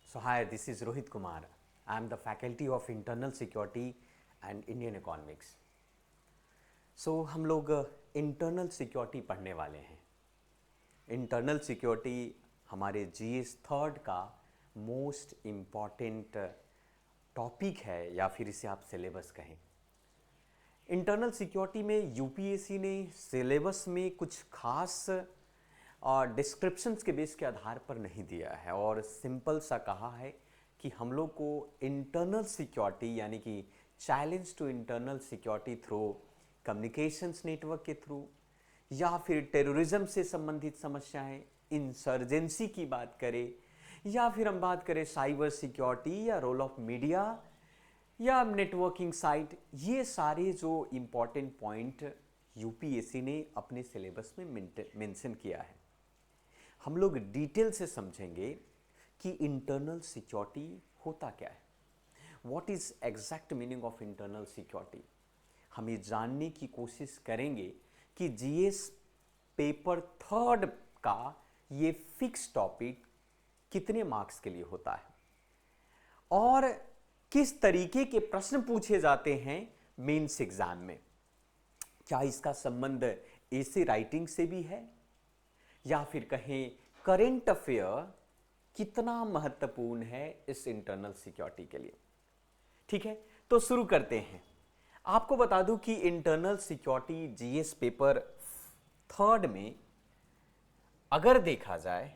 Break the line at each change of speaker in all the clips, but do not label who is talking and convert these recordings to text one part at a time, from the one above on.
So hi, this is Rohit Kumar. I am the faculty of Internal Security and Indian Economics. So हम लोग internal security पढ़ने वाले हैं। Internal security हमारे GS third का most important topic है या फिर इसे आप सिलेबस कहें। इंटरनल सिक्योरिटी में यूपीएससी ने सिलेबस में कुछ खास और डिस्क्रिप्शंस के बेस के आधार पर नहीं दिया है और सिंपल सा कहा है कि हम लोग को इंटरनल सिक्योरिटी यानी कि challenge to internal security through communications network के थ्रू या फिर टेररिज्म से संबंधित समस्याएं, इंसर्जेंसी की बात करें या फिर हम बात करें साइबर सिक्योरिटी या रोल ऑफ मीडिया या नेटवर्किंग साइट, ये सारे जो इम्पॉर्टेंट पॉइंट यूपीएससी ने अपने सिलेबस में मेंशन किया है। हम लोग डिटेल से समझेंगे कि इंटरनल सिक्योरिटी होता क्या है, what is exact meaning of internal security. हम ये जानने की कोशिश करेंगे कि जीएस पेपर थर्ड का ये फिक्स टॉपिक कितने मार्क्स के लिए होता है और किस तरीके के प्रश्न पूछे जाते हैं मेंस एग्जाम में। क्या इसका संबंध ऐसे राइटिंग से भी है या फिर कहें करंट अफेयर कितना महत्वपूर्ण है इस इंटरनल सिक्योरिटी के लिए। ठीक है, तो शुरू करते हैं। आपको बता दूं कि internal security GS paper third में अगर देखा जाए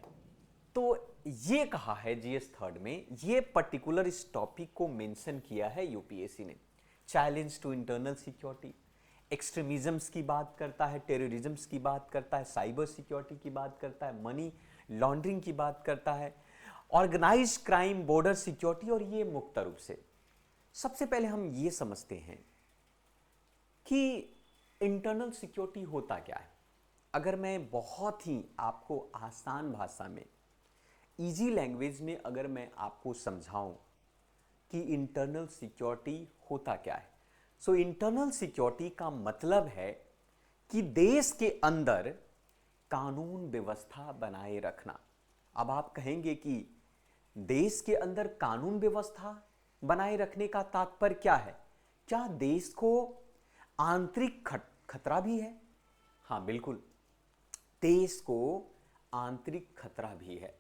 तो ये कहा है जीएस थर्ड में, ये पर्टिकुलर इस टॉपिक को मेंशन किया है यूपीएससी ने। चैलेंज टू इंटरनल सिक्योरिटी, एक्सट्रीमिज्म्स की बात करता है, टेररिज्म्स की बात करता है, साइबर सिक्योरिटी की बात करता है, मनी लॉन्ड्रिंग की बात करता है, ऑर्गेनाइज्ड क्राइम, बॉर्डर सिक्योरिटी और ये मुक्त रूप से। सबसे पहले हम ये समझते हैं कि इंटरनल सिक्योरिटी होता क्या है। अगर मैं बहुत ही आपको आसान भाषा में, इजी लैंग्वेज में अगर मैं आपको समझाऊं कि इंटरनल सिक्योरिटी होता क्या है, सो इंटरनल सिक्योरिटी का मतलब है कि देश के अंदर कानून व्यवस्था बनाए रखना। अब आप कहेंगे कि देश के अंदर कानून व्यवस्था बनाए रखने का तात्पर्य क्या है? क्या देश को आंतरिक खतरा भी है? हाँ बिल्कुल, देश को आंतरिक खतरा भी है।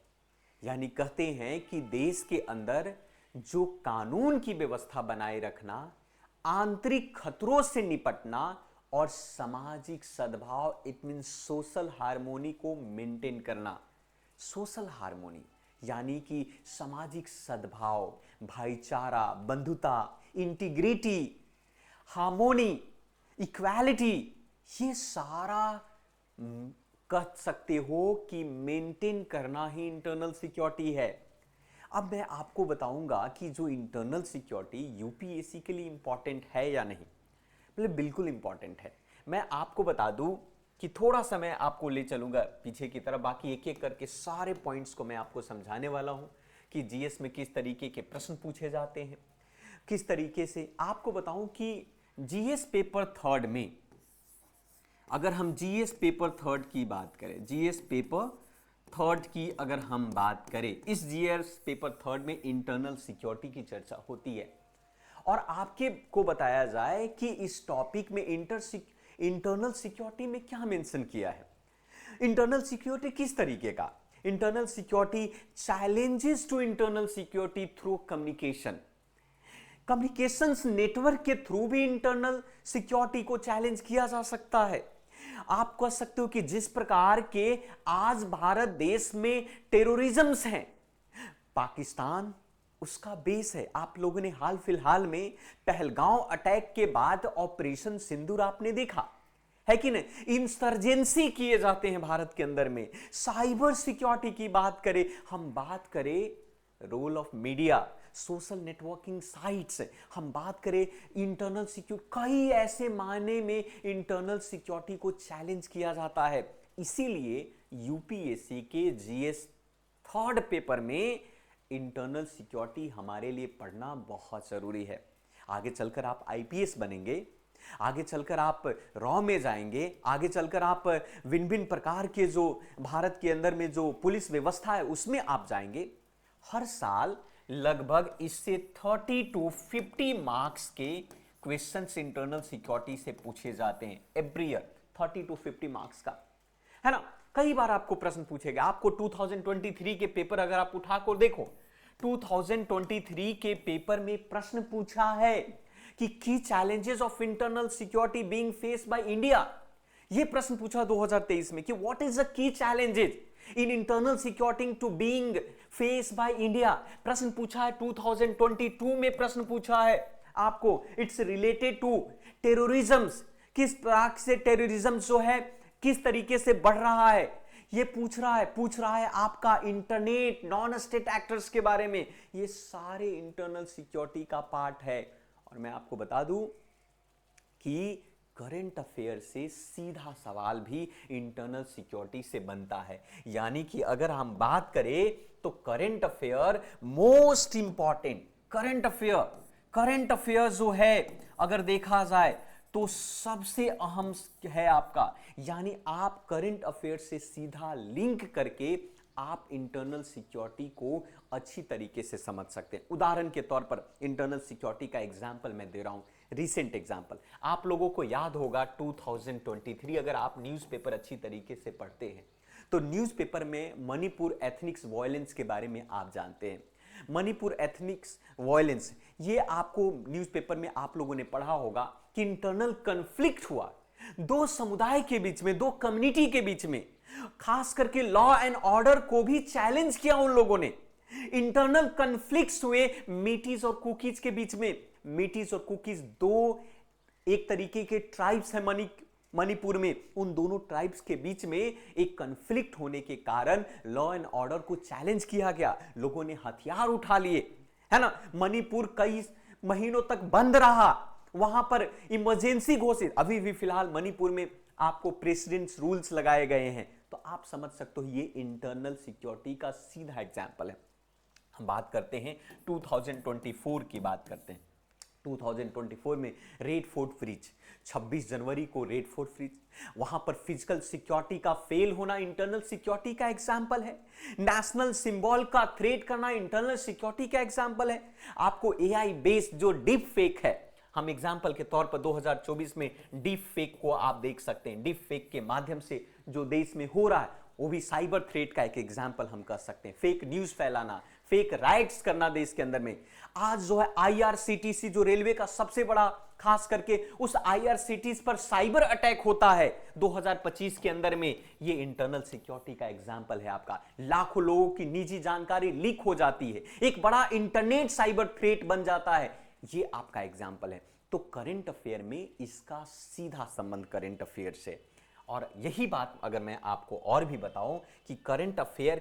यानी कहते हैं कि देश के अंदर जो कानून की व्यवस्था बनाए रखना, आंतरिक खतरों से निपटना और सामाजिक सद्भाव, इट मीन सोशल हार्मोनी को मेंटेन करना। सोशल हार्मोनी यानी कि सामाजिक सद्भाव, भाईचारा, बंधुता, इंटीग्रिटी, हार्मोनी, इक्वालिटी, ये सारा कह सकते हो कि मेंटेन करना ही इंटरनल सिक्योरिटी है। अब मैं आपको बताऊंगा कि जो इंटरनल सिक्योरिटी यूपीएससी के लिए इंपॉर्टेंट है या नहीं। मतलब बिल्कुल इंपॉर्टेंट है। मैं आपको बता दूं कि थोड़ा सा मैं आपको ले चलूंगा पीछे की तरफ, बाकी एक एक करके सारे पॉइंट्स को मैं आपको समझाने वाला हूं कि जीएस में किस तरीके के प्रश्न पूछे जाते हैं, किस तरीके से। आपको बताऊं कि जीएस पेपर थर्ड में, अगर हम जीएस पेपर थर्ड की बात करें, जीएस पेपर थर्ड की अगर हम बात करें, इस जीएस पेपर थर्ड में इंटरनल सिक्योरिटी की चर्चा होती है और आपके को बताया जाए कि इस टॉपिक में इंटरनल सिक्योरिटी में क्या मेंशन किया है। इंटरनल सिक्योरिटी किस तरीके का? Internal security challenges to internal security through communication, communications network के थ्रू भी इंटरनल सिक्योरिटी को चैलेंज किया जा सकता है। आप कह सकते हो कि जिस प्रकार के आज भारत देश में टेररिज्म्स हैं, पाकिस्तान उसका बेस है। आप लोगों ने हाल फिलहाल में पहलगांव अटैक के बाद ऑपरेशन सिंदूर आपने देखा है कि नहीं? इंसर्जेंसी किए जाते हैं भारत के अंदर में। साइबर सिक्योरिटी की बात करें, हम बात करें role of media, social networking sites, हम बात करें इंटरनल सिक्योरिटी, कई ऐसे मायने में इंटरनल सिक्योरिटी को चैलेंज किया जाता है। इसीलिए यूपीएससी के जीएस थर्ड पेपर में इंटरनल सिक्योरिटी हमारे लिए पढ़ना बहुत जरूरी है। आगे चलकर आप आईपीएस बनेंगे, आगे चलकर आप रॉ में जाएंगे, आगे चलकर आप भिन्न भिन्न प्रकार के जो भारत के अंदर में जो पुलिस व्यवस्था है उसमें आप जाएंगे। हर साल लगभग इससे 30 to 50 मार्क्स के क्वेश्चंस इंटरनल सिक्योरिटी से पूछे जाते हैं एवरी ईयर, 30 to 50 मार्क्स का, है ना। कई बार आपको प्रश्न पूछेगा। आपको 2023 के पेपर अगर आप उठाकर देखो, 2023 के पेपर में प्रश्न पूछा है कि की challenges of internal security being faced by India. यह प्रश्न पूछा 2023 में कि what is the key challenges in internal security to being faced by India. प्रश्न पूछा है 2022 में, प्रश्न पूछा है आपको, इट्स रिलेटेड टू टेररिज्म। किस तरह से टेररिज्म जो है किस तरीके से बढ़ रहा है, ये पूछ रहा है आपका इंटरनेट नॉन स्टेट एक्टर्स के बारे में। ये सारे इंटरनल सिक्योरिटी का पार्ट है। और मैं आपको बता दूं कि करंट अफेयर से सीधा सवाल भी इंटरनल सिक्योरिटी से बनता है। यानी कि अगर हम बात करें तो current affair most important, current affair जो है अगर देखा जाए तो सबसे अहम है आपका। यानी आप करंट अफेयर से सीधा लिंक करके आप इंटरनल सिक्योरिटी को अच्छी तरीके से समझ सकते हैं। उदाहरण के तौर पर इंटरनल सिक्योरिटी का एग्जांपल मैं दे रहा हूं, रिसेंट एग्जांपल। आप लोगों को याद होगा 2023, अगर आप न्यूज़पेपर अच्छी तरीके से पढ़ते हैं तो न्यूज़पेपर में मणिपुर एथनिक्स वायलेंस के बारे में आप जानते हैं। मणिपुर एथनिक्स वायलेंस, ये आपको न्यूज़पेपर में आप लोगों ने पढ़ा होगा कि इंटरनल कॉन्फ्लिक्ट हुआ दो समुदाय के बीच में, दो कम्युनिटी के बीच में। खास करके लॉ एंड ऑर्डर को भी चैलेंज किया उन लोगों ने। इंटरनल कॉन्फ्लिक्ट्स हुए मीटीज और कुकीज के बीच में। मीटीज और कुकीज दो एक तरीके के ट्राइब्स हैं मणिपुर में। उन दोनों ट्राइब्स के बीच में एक कॉन्फ्लिक्ट होने के कारण लॉ एंड ऑर्डर को चैलेंज किया गया। लोगों ने हथियार उठा लिए, है ना। मणिपुर कई महीनों तक बंद रहा, वहां पर इमरजेंसी घोषित। अभी भी फिलहाल मणिपुर में आपको प्रेसिडेंट्स रूल्स लगाए गए हैं। तो आप समझ सकते हो ये इंटरनल सिक्योरिटी का सीधा एग्जाम्पल है। हम बात करते हैं 2024 की बात करते हैं। 2024 में रेड फोर्ट ब्रिज, 26 जनवरी को रेड फोर्ट ब्रिज, वहां पर फिजिकल सिक्योरिटी का फेल होना इंटरनल सिक्योरिटी का एग्जाम्पल है। नेशनल सिंबल का थ्रेट करना इंटरनल सिक्योरिटी का एग्जाम्पल है। आपको एआई बेस्ड जो डीप फेक है, हम एग्जाम्पल के तौर पर 2024 में डीप फेक को आप देख सकते हैं। डीप फेक के माध्यम से जो देश में हो रहा है वो भी साइबर थ्रेट का एक एग्जाम्पल हम कर सकते हैं। फेक न्यूज फैलाना, फेक राइट्स करना देश के अंदर में। आज जो है आईआरसीटीसी जो रेलवे का सबसे बड़ा, खास करके उस आईआरसीटीसी पर साइबर अटैक होता है 2025 के अंदर में। ये इंटरनल सिक्योरिटी का एग्जाम्पल है आपका। लाखों लोगों की निजी जानकारी लीक हो जाती है, एक बड़ा इंटरनेट साइबर थ्रेट बन जाता है। ये आपका एग्जाम्पल है। तो करंट अफेयर में इसका सीधा संबंध करंट अफेयर से। और यही बात अगर मैं आपको और भी बताऊं कि करंट अफेयर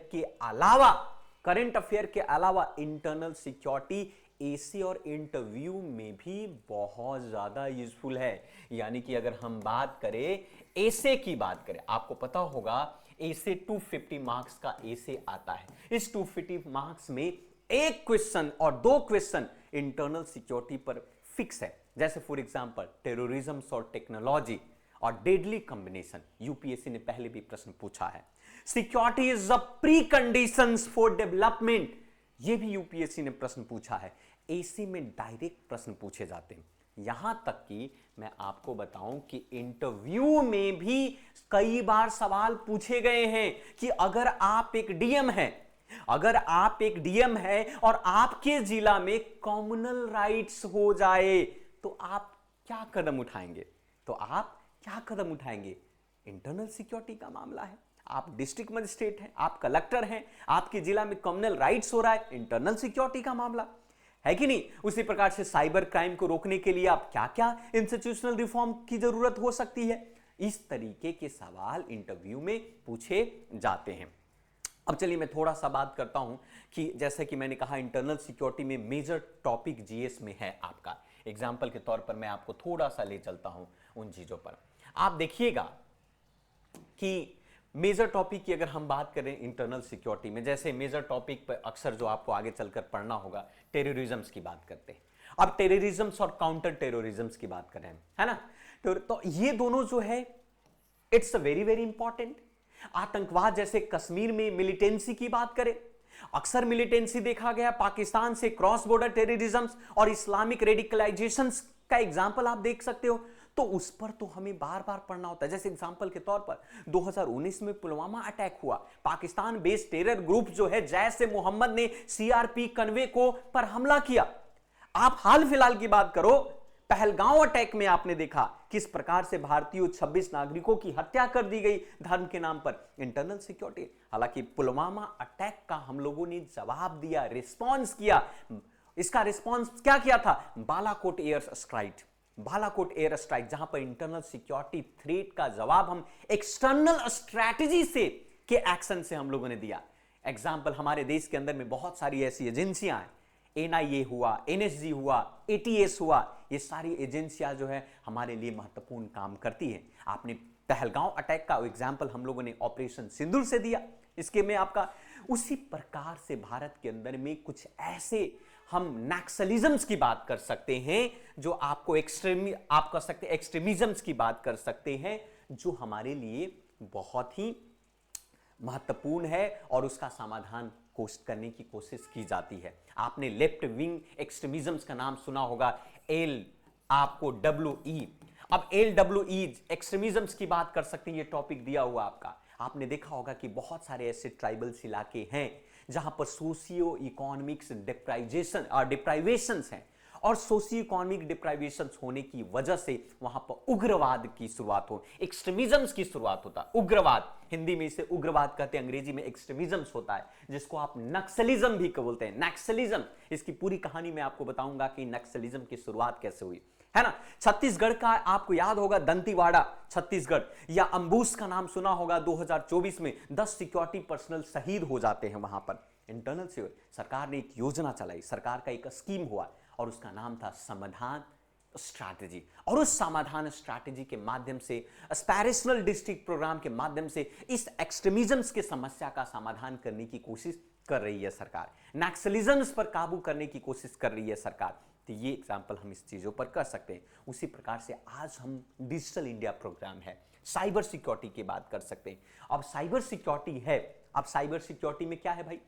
के अलावा इंटरनल सिक्योरिटी एसे और इंटरव्यू में भी बहुत ज्यादा यूजफुल है। यानी कि अगर हम बात करें एसे की बात करें, आपको पता होगा एसे 250 मार्क्स का एसे आता है। इस 250 मार्क्स में एक क्वेश्चन और दो क्वेश्चन इंटरनल सिक्योरिटी पर फिक्स है। जैसे फॉर एग्जांपल टेररिज्म और टेक्नोलॉजी और डेडली कॉम्बिनेशन, यूपीएससी ने पहले भी प्रश्न पूछा है। Security is a pre conditions for development, यह भी यूपीएससी ने प्रश्न पूछा है। एसी में डायरेक्ट प्रश्न पूछे जाते हैं। यहां तक कि मैं आपको बताऊं कि इंटरव्यू में भी कई बार सवाल पूछे गए हैं कि अगर आप एक डीएम है और आपके जिला में कॉम्युनल राइट्स हो जाए तो आप क्या कदम उठाएंगे? इंटरनल सिक्योरिटी का मामला है। आप डिस्ट्रिक्ट मजिस्ट्रेट हैं, आप कलेक्टर हैं, आपके जिला में कम्युनल राइट्स हो रहा है, इंटरनल सिक्योरिटी का मामला है कि नहीं। उसी प्रकार से साइबर क्राइम को रोकने के लिए आप क्या क्या इंस्टीट्यूशनल रिफॉर्म की जरूरत हो सकती है, इस तरीके के सवाल इंटरव्यू में पूछे जाते हैं। अब चलिए मैं थोड़ा सा बात करता हूं कि जैसे कि मैंने कहा इंटरनल सिक्योरिटी में मेजर टॉपिक जीएस में है आपका। एग्जाम्पल के तौर पर मैं आपको थोड़ा सा ले चलता हूं उन चीजों पर। आप देखिएगा कि मेजर टॉपिक की अगर हम बात करें इंटरनल सिक्योरिटी में, जैसे मेजर टॉपिक पर अक्सर जो आपको आगे चलकर पढ़ना होगा, टेररिज्म की बात करते हैं। अब टेररिज्म और काउंटर टेररिज्म की बात करें, है ना। तो ये दोनों जो है इट्स वेरी वेरी इंपॉर्टेंट। आतंकवाद जैसे कश्मीर में मिलिटेंसी की बात करें अक्सर मिलिटेंसी देखा गया पाकिस्तान से, क्रॉस बॉर्डर टेररिज्म और इस्लामिक रेडिकलाइजेशन का एग्जाम्पल आप देख सकते हो। तो उस पर तो हमें बार बार पढ़ना होता है। जैसे एग्जांपल के तौर पर 2019 में पुलवामा अटैक हुआ, पाकिस्तान बेस्ड टेरर ग्रुप जो है जैश ए मोहम्मद ने सीआरपी कन्वे को पर हमला किया। आप हाल फिलहाल की बात करो, पहलगांव अटैक में आपने देखा किस प्रकार से भारतीय 26 नागरिकों की हत्या कर दी गई धर्म के नाम पर। Internal security. हालांकि पुलवामा अटैक का हम लोगों ने जवाब दिया, रिस्पॉन्स किया। इसका रिस्पॉन्स क्या किया था? Balakot air strike, Balakot air strike, जहां पर इंटरनल सिक्योरिटी थ्रेट का जवाब हम एक्सटर्नल स्ट्रैटेजी से के एक्शन से हम लोगों ने दिया। एग्जाम्पल, हमारे देश के अंदर में बहुत सारी ऐसी एजेंसियां हैं, एनआईए हुआ, एनएसजी हुआ, एटीएस हुआ, ये सारी एजेंसियां जो है हमारे लिए महत्वपूर्ण काम करती हैं। आपने पहलगांव अटैक का एग्जाम्पल हम लोगों ने ऑपरेशन सिंदूर से दिया, इसके में आपका उसी प्रकार से भारत के अंदर में कुछ ऐसे हम नक्सलिज्म्स की बात कर सकते हैं जो आपको आप कर सकते हैं एक्सट्रीमिज्म्स की बात कर सकते हैं जो हमारे लिए बहुत ही महत्वपूर्ण है और उसका समाधान करने की कोशिश की जाती है। आपने लेफ्ट विंग एक्सट्रीमिज्म्स का नाम सुना होगा, आपको डब्ल्यूई। अब LWE एक्सट्रीमिज्म्स की बात कर सकते हैं, ये टॉपिक दिया हुआ आपका। आपने देखा होगा कि बहुत सारे ऐसे ट्राइबल्स इलाके हैं जहां पर सोशियो इकोनॉमिक्स डिप्राइवेशंस हैं और सोशियो इकोनॉमिक डिप्राइवेशंस होने की वजह से वहां पर उग्रवाद की शुरुआत हो, एक्सट्रीमिज्म्स की शुरुआत होता है। उग्रवाद, हिंदी में इसे उग्रवाद कहते हैं, अंग्रेजी में एक्सट्रीमिज्म्स होता है, जिसको आप नक्सलिज्म भी बोलते हैं। नक्सलिज्म, इसकी पूरी कहानी मैं आपको बताऊंगा कि नक्सलिज्म की शुरुआत कैसे हुई, है ना। छत्तीसगढ़ का आपको याद होगा दंतेवाड़ा छत्तीसगढ़, या अंबुस का नाम सुना होगा। 2024 में 10 सिक्योरिटी पर्सनल शहीद हो जाते हैं वहां पर। इंटरनल से सरकार ने एक योजना चलाई, सरकार का एक स्कीम हुआ और उसका नाम था समाधान स्ट्रैटेजी। और उस समाधान स्ट्रैटेजी के माध्यम से, एस्पिरेशनल डिस्ट्रिक्ट प्रोग्राम के माध्यम से इस एक्सट्रीमिज्म्स की समस्या का समाधान करने की कोशिश कर रही है सरकार, नक्सलिज्म्स पर काबू करने की कोशिश कर रही है सरकार। तो ये एग्जाम्पल हम इस चीजों पर कर सकते हैं। उसी प्रकार से आज हम डिजिटल इंडिया प्रोग्राम है, साइबर सिक्योरिटी की बात कर सकते हैं। अब साइबर सिक्योरिटी है, अब साइबर सिक्योरिटी में क्या है भाई,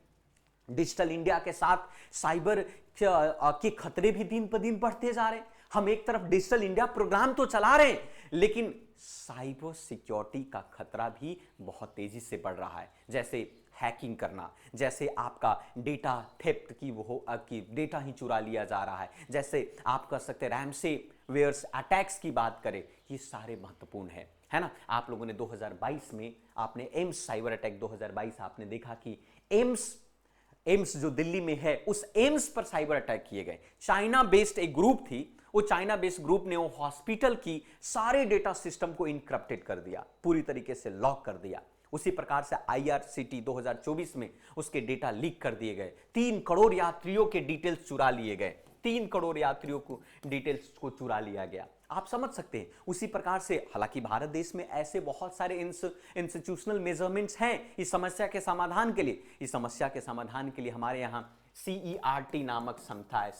डिजिटल इंडिया के साथ साइबर के खतरे भी दिन पर दिन बढ़ते जा रहे हैं। हम एक तरफ डिजिटल इंडिया प्रोग्राम तो चला रहे हैं, लेकिन साइबर सिक्योरिटी का खतरा भी बहुत तेजी से बढ़ रहा है। जैसे हैकिंग करना, जैसे आपका डेटा थेफ्ट की डेटा ही चुरा लिया जा रहा है, जैसे आप कर सकते रैंसमवेयर अटैक्स की बात करें, ये सारे महत्वपूर्ण है ना। आप लोगों ने 2022 में आपने एम्स साइबर अटैक 2022 आपने देखा कि एम्स जो दिल्ली में है, उस एम्स पर साइबर अटैक किए गए। चाइना बेस्ड एक ग्रुप थी, वो चाइना बेस्ड ग्रुप ने वो हॉस्पिटल की सारे डेटा सिस्टम को इनक्रप्टेड कर दिया, पूरी तरीके से लॉक कर दिया। उसी प्रकार से IRCT 2024 में उसके डेटा लीक कर दिए गए। 3 करोड़ यात्रियों के डिटेल्स चुरा लिए गए, 3 करोड़ यात्रियों को डिटेल्स को चुरा लिया गया। आप समझ सकते हैं। उसी प्रकार से हालांकि भारत देश में ऐसे बहुत सारे इंस्टीट्यूशनल मेजरमेंट्स हैं इस समस्या के समाधान के लिए। इस समस्या के समाधान के लिए हमारे यहाँ CERT नामक संस्था है,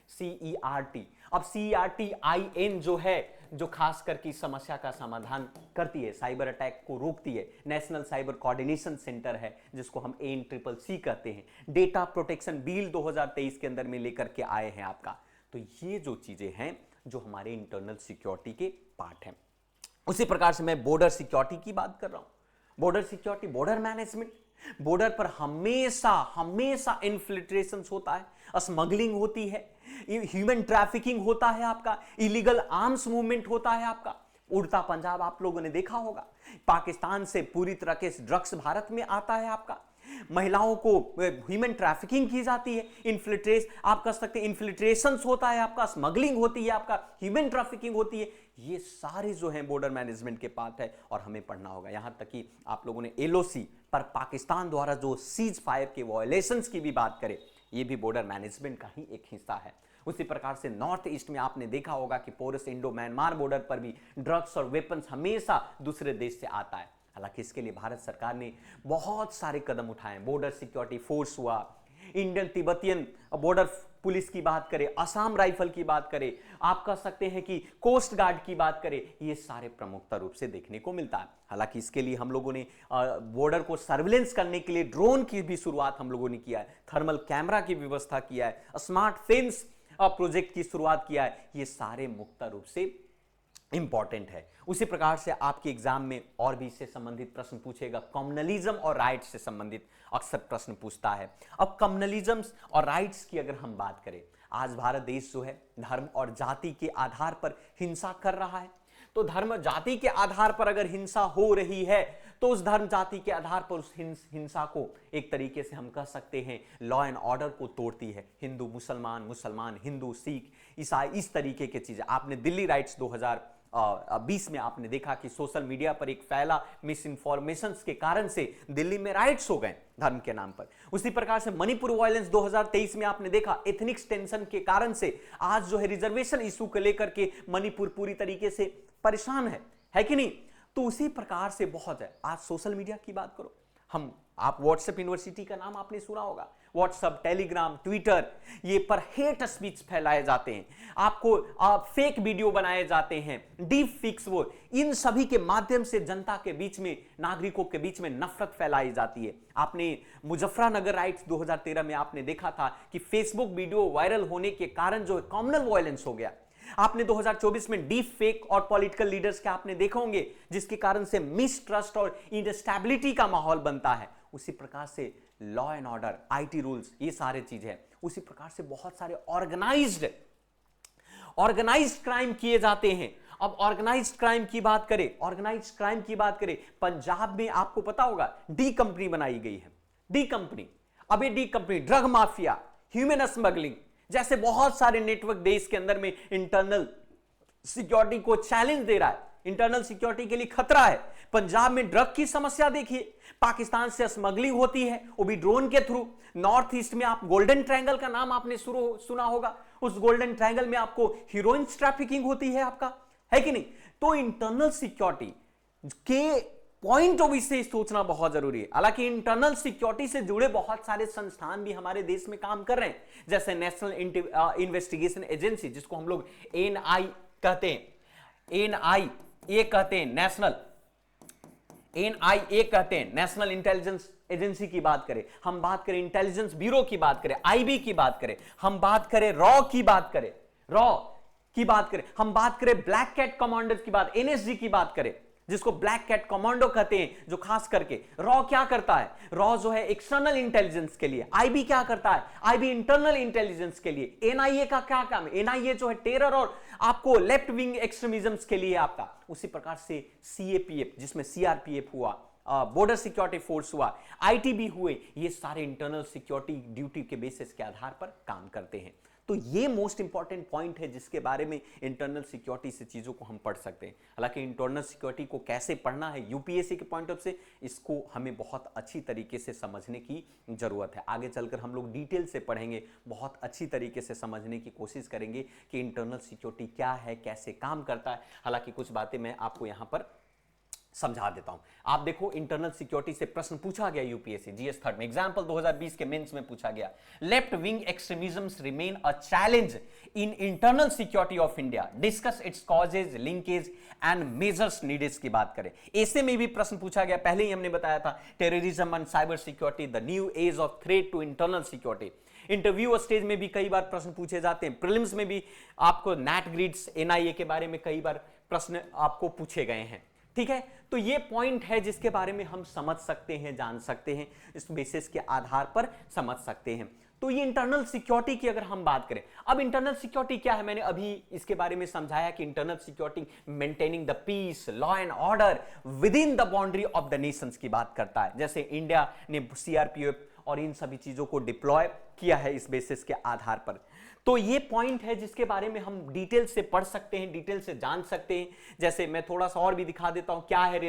CERT। अब CERT-IN जो है, जो खास करके इस समस्या का समाधान करती है, साइबर अटैक को रोकती है, नेशनल साइबर कोऑर्डिनेशन सेंटर है जिसको हम ANCCC कहते हैं। डेटा प्रोटेक्शन बिल 2023 के अंदर में लेकर के आए हैं आपका। तो ये जो चीजें हैं जो हमारे इंटरनल सिक्योरिटी के पार्ट हैं। उसी प्रकार से मैं बॉर्डर सिक्योरिटी की बात कर रहा हूं। Border security, border management, border पर हमेशा इन्फिल्ट्रेशन होता है, स्मगलिंग होती है, ह्यूमन ट्रैफिकिंग होता है आपका, इलीगल आर्म्स मूवमेंट होता है आपका। उड़ता पंजाब आप लोगों ने देखा होगा, पाकिस्तान से पूरी तरह के ड्रग्स भारत में आता है आपका, महिलाओं को ह्यूमन ट्रैफिकिंग की जाती है, आप कह सकते हैं इन्फिल्ट्रेशंस होता है आपका, स्मगलिंग होती है आपका, ह्यूमन ट्रैफिकिंग होती है। ये सारे जो हैं बॉर्डर मैनेजमेंट के पार्ट है और हमें पढ़ना होगा। यहां तक कि आप लोगों ने LOC पर पाकिस्तान द्वारा जो सीज फायर के वायलेशंस की भी बात करें, ये भी बॉर्डर मैनेजमेंट का ही एक हिस्सा है। उसी प्रकार से नॉर्थ ईस्ट में आपने देखा होगा कि पोरस इंडो म्यांमार बॉर्डर पर भी ड्रग्स और वेपन्स हमेशा दूसरे देश से आता है। हालांकि इसके लिए भारत सरकार ने बहुत सारे कदम उठाए। बॉर्डर सिक्योरिटी फोर्स हुआ, इंडियन तिब्बतियन बॉर्डर पुलिस की बात करें, असम राइफल की बात करें, आप कह सकते हैं कि कोस्ट गार्ड की बात करें, ये सारे प्रमुखता रूप से देखने को मिलता है। हालांकि इसके लिए हम लोगों ने बॉर्डर को सर्विलेंस करने के लिए ड्रोन की भी शुरुआत हम लोगों ने किया है, थर्मल कैमरा की व्यवस्था किया है, स्मार्ट फेंस प्रोजेक्ट की शुरुआत किया है। ये सारे मुख्य रूप से इंपॉर्टेंट है। उसी प्रकार से आपके एग्जाम में और भी इससे संबंधित प्रश्न पूछेगा। कम्युनलिज्म और राइट्स से संबंधित अक्सर प्रश्न पूछता है। अब कम्युनलिज्म और राइट्स की अगर हम बात करें, आज भारत देश जो है धर्म और जाति के आधार पर हिंसा कर रहा है। तो धर्म जाति के आधार पर अगर हिंसा हो रही है तो उस धर्म जाति के आधार पर उस हिंसा को एक तरीके से हम कह सकते हैं लॉ एंड ऑर्डर को तोड़ती है। हिंदू मुसलमान, मुसलमान हिंदू, सिख ईसाई, इस तरीके की चीजें। आपने दिल्ली राइट्स 2020 में आपने देखा कि सोशल मीडिया पर एक फैला मिस इन्फॉर्मेशन के कारण से दिल्ली में राइट्स हो गए धर्म के नाम पर। उसी प्रकार से मणिपुर वायलेंस 2023 में आपने देखा एथनिक्स टेंशन के कारण से आज जो है रिजर्वेशन इशू को लेकर के मणिपुर पूरी तरीके से परेशान है कि नहीं। तो उसी प्रकार से बहुत है। आज सोशल मीडिया की बात करो, आप व्हाट्सएप यूनिवर्सिटी का नाम आपने सुना होगा। व्हाट्सएप, टेलीग्राम, ट्विटर, ये पर हेट स्पीच फैलाए जाते हैं, आपको फेक वीडियो बनाए जाते हैं, डीप फिक्स, वो इन सभी के माध्यम से जनता के बीच में, नागरिकों के बीच में नफरत फैलाई जाती है। आपने मुजफ्फरनगर राइट्स 2013 में आपने देखा था कि फेसबुक वीडियो वायरल होने के कारण जो कम्युनल वायलेंस हो गया। आपने 2024 में डीप फेक और पॉलिटिकल लीडर्स के आपने देखे होंगे जिसके कारण से मिसट्रस्ट और इनस्टेबिलिटी का माहौल बनता है। उसी प्रकार से law and order, IT rules, ये सारे चीज है। उसी प्रकार से बहुत सारे ऑर्गेनाइज्ड क्राइम किए जाते हैं। अब ऑर्गेनाइज्ड क्राइम की बात करें, पंजाब में आपको पता होगा डी कंपनी बनाई गई है। D company drug mafia, human smuggling जैसे बहुत सारे नेटवर्क देश के अंदर में इंटरनल सिक्योरिटी को चैलेंज दे रहा है, इंटरनल सिक्योरिटी के लिए खतरा है। पंजाब में ड्रग की समस्या देखिए, पाकिस्तान से स्मगलिंग होती है, वो भी ड्रोन के थ्रू। नॉर्थ ईस्ट में आप गोल्डन ट्रायंगल का नाम आपने सुना होगा, उस गोल्डन ट्रायंगल में आपको हीरोइन ट्रैफिकिंग होती है आपका, है कि नहीं। तो इंटरनल सिक्योरिटी के पॉइंट ऑफ व्यू से सोचना बहुत जरूरी है। हालांकि इंटरनल सिक्योरिटी से जुड़े बहुत सारे संस्थान भी हमारे देश में काम कर रहे हैं, जैसे नेशनल इन्वेस्टिगेशन एजेंसी, जिसको हम लोग एनआईए कहते हैं, नेशनल इंटेलिजेंस एजेंसी की बात करें, हम बात करें इंटेलिजेंस ब्यूरो की बात करें, आईबी की बात करें, हम बात करें रॉ की बात करें, हम बात करें ब्लैक कैट कमांडर की बात, एनएसजी की बात करें, जिसको ब्लैक कैट कमांडो कहते हैं, जो खास करके रॉ क्या करता है, रॉ जो है एक्सटर्नल इंटेलिजेंस के लिए, आईबी क्या करता है, आईबी इंटरनल इंटेलिजेंस के लिए, एनआईए का क्या काम है, एनआईए जो है टेरर और आपको लेफ्ट विंग एक्सट्रीमिज्म के लिए आपका। उसी प्रकार से सीएपीएफ, जिसमें सीआरपीएफ हुआ, बॉर्डर सिक्योरिटी फोर्स हुआ, आईटीबी हुए, ये सारे इंटरनल सिक्योरिटी ड्यूटी के बेसिस के आधार पर काम करते हैं। तो ये मोस्ट इंपॉर्टेंट पॉइंट है जिसके बारे में इंटरनल सिक्योरिटी से चीजों को हम पढ़ सकते हैं। हालांकि इंटरनल सिक्योरिटी को कैसे पढ़ना है यूपीएससी के पॉइंट ऑफ से, इसको हमें बहुत अच्छी तरीके से समझने की जरूरत है। आगे चलकर हम लोग डिटेल से पढ़ेंगे, बहुत अच्छी तरीके से समझने की कोशिश करेंगे कि इंटरनल सिक्योरिटी क्या है, कैसे काम करता है। हालांकि कुछ बातें मैं आपको यहां पर समझा देता हूं। आप देखो, इंटरनल सिक्योरिटी से प्रश्न पूछा गया यूपीएससी जीएस थर्ड में, एग्जांपल 2020 के मेंस में पूछा गया, left wing extremism remain a challenge in internal security of India, discuss its causes, linkage and measures needed की बात करें। ऐसे में भी प्रश्न पूछा गया, पहले ही हमने बताया था, terrorism and cyber security, the new age of threat to internal security. Interview stage में भी कई बार प्रश्न पूछे जाते हैं, प्रीलिम्स में भी आपको नैट ग्रिड्स, एनआईए के बारे में कई बार प्रश्न आपको पूछे गए हैं। ठीक है, तो ये पॉइंट है जिसके बारे में हम समझ सकते हैं, जान सकते हैं, इस बेसिस के आधार पर समझ सकते हैं। तो ये इंटरनल सिक्योरिटी की अगर हम बात करें, अब इंटरनल सिक्योरिटी क्या है, मैंने अभी इसके बारे में समझाया कि internal security maintaining the peace, law and order within the boundary of the nations की बात करता है। जैसे इंडिया ने सीआरपीएफ और इन सभी चीजों को डिप्लॉय किया है इस बेसिस के आधार पर। तो ये पॉइंट है जिसके बारे में हम डिटेल से पढ़ सकते हैं, डिटेल से जान सकते हैं। जैसे मैं थोड़ा सा और भी दिखा देता हूं, क्या है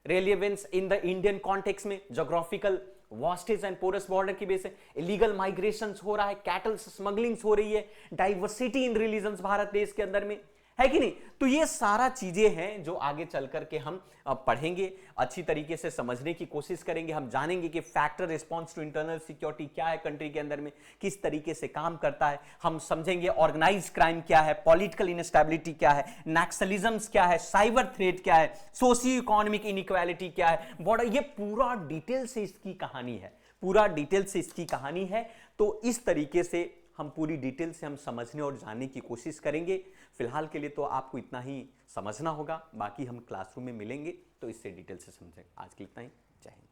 relevance in the Indian context में, geographical wastage and porous border की बेस है, इलीगल माइग्रेशन हो रहा है, कैटल स्मगलिंग हो रही है, डाइवर्सिटी इन रिलीजन्स भारत देश के अंदर में, है कि नहीं? तो ये सारा चीजें हैं जो आगे चल करके हम पढ़ेंगे, अच्छी तरीके से समझने की कोशिश करेंगे। हम जानेंगे कि factor response to internal security क्या है, कंट्री के अंदर में किस तरीके से काम करता है। हम समझेंगे ऑर्गेनाइज क्राइम क्या है, पॉलिटिकल इनस्टेबिलिटी क्या है, नक्सलिज्म क्या है, साइबर थ्रेट क्या है, सोशियो इकोनॉमिक इनइक्वालिटी क्या है, बॉर्डर, ये पूरा डिटेल से इसकी कहानी है, पूरा डिटेल से इसकी कहानी है। तो इस तरीके से हम पूरी डिटेल से हम समझने और जानने की कोशिश करेंगे। फिलहाल के लिए तो आपको इतना ही समझना होगा, बाकी हम क्लासरूम में मिलेंगे तो इससे डिटेल से समझेंगे। आज के लिए इतना ही। जय हिंद।